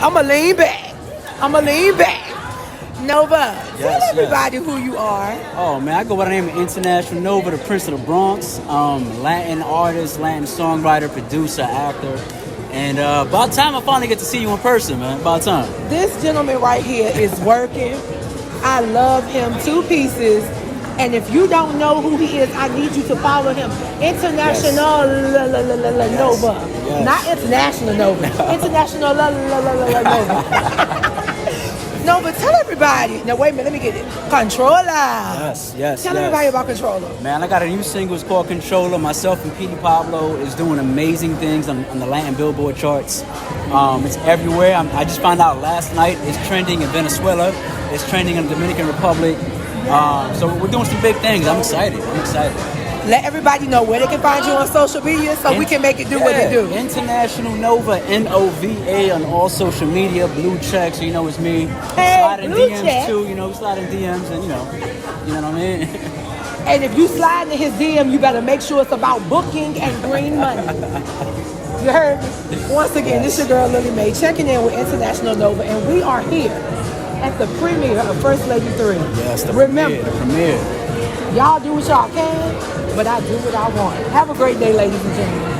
I'ma lean back. I'ma lean back. Nova, tell Yes, everybody who you are. Oh man, I go by the name of International Nova, the Prince of the Bronx. Latin artist, Latin songwriter, producer, actor. And about time I finally get to see you in person, man. About time. This gentleman right here is working. I love him 2 pieces. And if you don't know who he is, I need you to follow him. International Nova. Yes. Not International Nova. International Nova. Nova, tell everybody. Now, wait a minute. Let me get it. Controller. Yes. Tell everybody about Controller. Man, I got a new single. It's called Controller. Myself and Petey Pablo is doing amazing things on the Latin Billboard charts. It's everywhere. I just found out last night it's trending in Venezuela. It's trending in the Dominican Republic. So we're doing some big things. I'm excited. Let everybody know where they can find you on social media so we can make it do what it do. International Nova, Nova, on all social media. Blue check, so you know it's me. Hey, slide in blue DMs check. too. You know, we slide in DMs, and you know what I mean. And if you slide in his DM, you better make sure it's about booking and green money. You heard me? Once again, this is your girl Lily Mae checking in with International Nova, and we are here at the premiere of First Lady 3. Yes, the Remember, premiere. Y'all do what y'all can, but I do what I want. Have a great day, ladies and gentlemen.